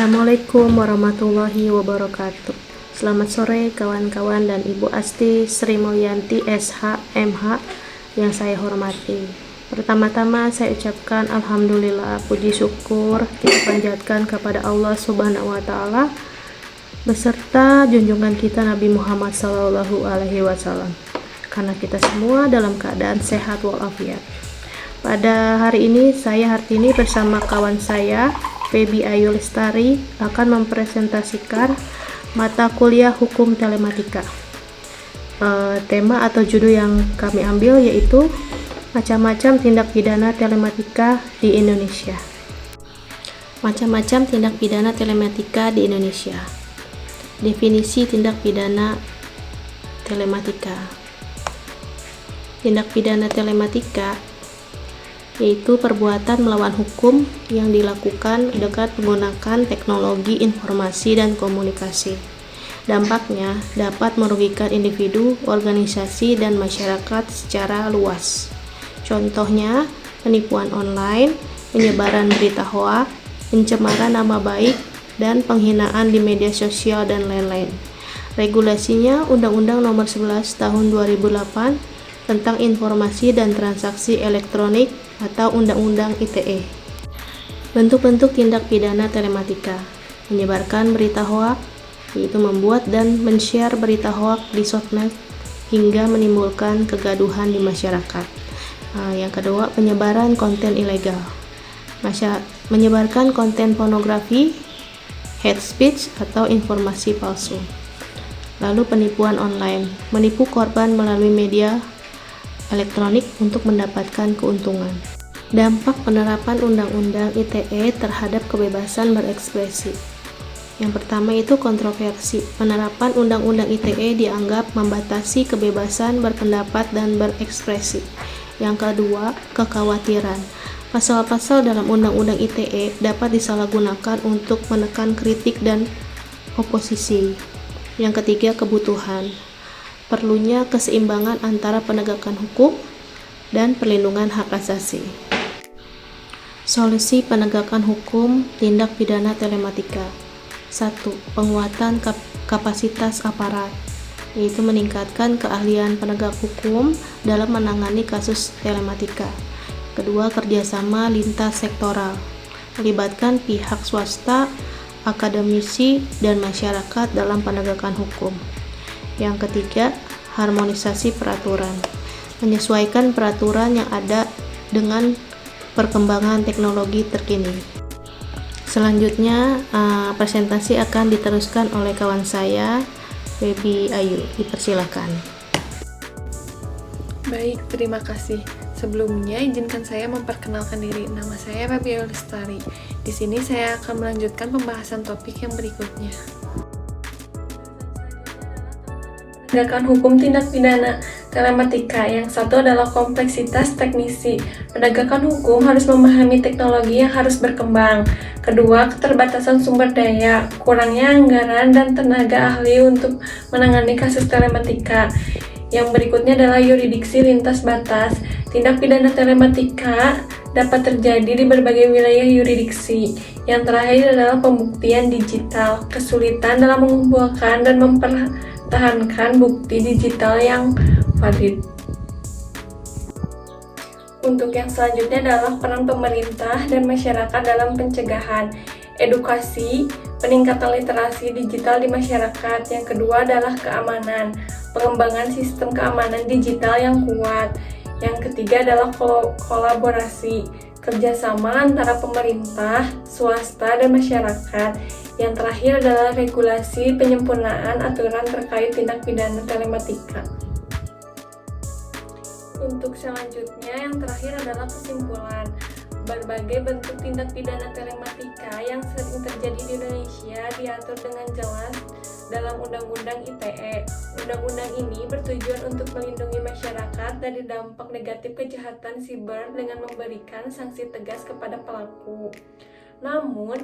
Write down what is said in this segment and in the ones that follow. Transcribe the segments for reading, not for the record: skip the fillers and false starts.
Assalamualaikum warahmatullahi wabarakatuh. Selamat sore kawan-kawan dan Ibu Asti Sri Mulyanti SH MH yang saya hormati. Pertama-tama saya ucapkan alhamdulillah, puji syukur kita panjatkan kepada Allah Subhanahu wa taala beserta junjungan kita Nabi Muhammad sallallahu alaihi wasallam. Karena kita semua dalam keadaan sehat walafiat. Pada hari ini saya Hartini bersama kawan saya Feby Ayu Lestari akan mempresentasikan mata kuliah Hukum Telematika. Tema atau judul yang kami ambil yaitu macam-macam tindak pidana telematika di Indonesia. Macam-macam tindak pidana telematika di Indonesia. Definisi tindak pidana telematika. Tindak pidana telematika yaitu perbuatan melawan hukum yang dilakukan dengan menggunakan teknologi informasi dan komunikasi. Dampaknya dapat merugikan individu, organisasi, dan masyarakat secara luas. Contohnya, penipuan online, penyebaran berita hoaks, pencemaran nama baik, dan penghinaan di media sosial, dan lain-lain. Regulasinya Undang-Undang Nomor 11 Tahun 2008 tentang Informasi dan Transaksi Elektronik atau Undang-Undang ITE. Bentuk-bentuk tindak pidana telematika: menyebarkan berita hoaks, yaitu membuat dan men-share berita hoaks di sosmed hingga menimbulkan kegaduhan di masyarakat. Yang kedua, penyebaran konten ilegal, menyebarkan konten pornografi, hate speech atau informasi palsu. Lalu penipuan online, menipu korban melalui media elektronik untuk mendapatkan keuntungan. Dampak penerapan Undang-Undang ITE terhadap kebebasan berekspresi. Yang pertama itu kontroversi. Penerapan Undang-Undang ITE dianggap membatasi kebebasan berpendapat dan berekspresi. Yang kedua, kekhawatiran. Pasal-pasal dalam Undang-Undang ITE dapat disalahgunakan untuk menekan kritik dan oposisi. Yang ketiga, kebutuhan. Perlunya keseimbangan antara penegakan hukum dan perlindungan hak asasi. Solusi penegakan hukum tindak pidana telematika. 1. Penguatan kapasitas aparat, yaitu meningkatkan keahlian penegak hukum dalam menangani kasus telematika. Kedua, kerjasama lintas sektoral, melibatkan pihak swasta, akademisi, dan masyarakat dalam penegakan hukum. Yang ketiga, harmonisasi peraturan, menyesuaikan peraturan yang ada dengan perkembangan teknologi terkini. Selanjutnya, presentasi akan diteruskan oleh kawan saya, Feby Ayu. Dipersilakan. Baik, terima kasih. Sebelumnya, izinkan saya memperkenalkan diri. Nama saya Feby Ayu Lestari. Di sini saya akan melanjutkan pembahasan topik yang berikutnya. Penegakan hukum tindak pidana telematika. Yang satu adalah kompleksitas teknisi. Penegakan hukum harus memahami teknologi yang harus berkembang. Kedua, keterbatasan sumber daya, kurangnya anggaran dan tenaga ahli untuk menangani kasus telematika. Yang berikutnya adalah yurisdiksi lintas batas. Tindak pidana telematika dapat terjadi di berbagai wilayah yurisdiksi. Yang terakhir adalah pembuktian digital, kesulitan dalam mengumpulkan dan mempertahankan bukti digital yang valid. Untuk yang selanjutnya adalah peran pemerintah dan masyarakat dalam pencegahan, edukasi, peningkatan literasi digital di masyarakat. Yang kedua adalah keamanan, pengembangan sistem keamanan digital yang kuat. Yang ketiga adalah kolaborasi, kerjasama antara pemerintah, swasta, dan masyarakat. Yang terakhir adalah regulasi penyempurnaan aturan terkait tindak pidana telematika. Untuk selanjutnya, yang terakhir adalah kesimpulan. Berbagai bentuk tindak pidana telematika yang sering terjadi di Indonesia diatur dengan jelas dalam Undang-Undang ITE. Undang-undang ini bertujuan untuk melindungi masyarakat dari dampak negatif kejahatan siber dengan memberikan sanksi tegas kepada pelaku. Namun,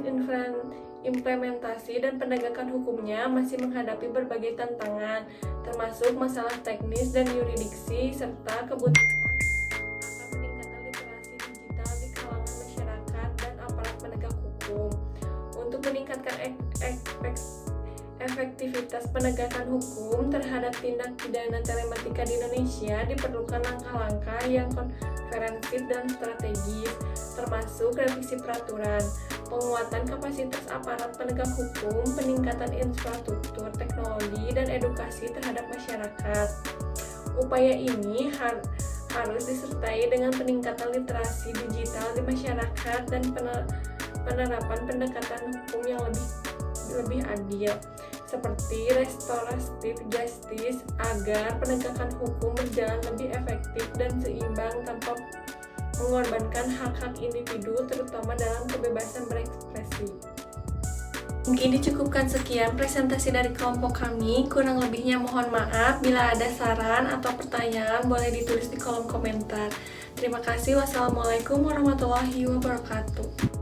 implementasi dan penegakan hukumnya masih menghadapi berbagai tantangan, termasuk masalah teknis dan yurisdiksi, serta kebutuhan akan peningkatan literasi digital di kalangan masyarakat dan aparat penegak hukum. Untuk meningkatkan efektivitas penegakan hukum terhadap tindak pidana telematika di Indonesia, diperlukan langkah-langkah yang komprehensif dan strategis, termasuk revisi peraturan, penguatan kapasitas aparat penegak hukum, peningkatan infrastruktur teknologi, dan edukasi terhadap masyarakat. Upaya ini harus disertai dengan peningkatan literasi digital di masyarakat dan penerapan pendekatan hukum yang lebih adil, seperti restoratif justice, agar penegakan hukum berjalan lebih efektif dan seimbang tanpa mengorbankan hak-hak individu, terutama dalam kebebasan berekspresi. Mungkin dicukupkan sekian presentasi dari kelompok kami. Kurang lebihnya mohon maaf. Bila ada saran atau pertanyaan, boleh ditulis di kolom komentar. Terima kasih. Wassalamualaikum warahmatullahi wabarakatuh.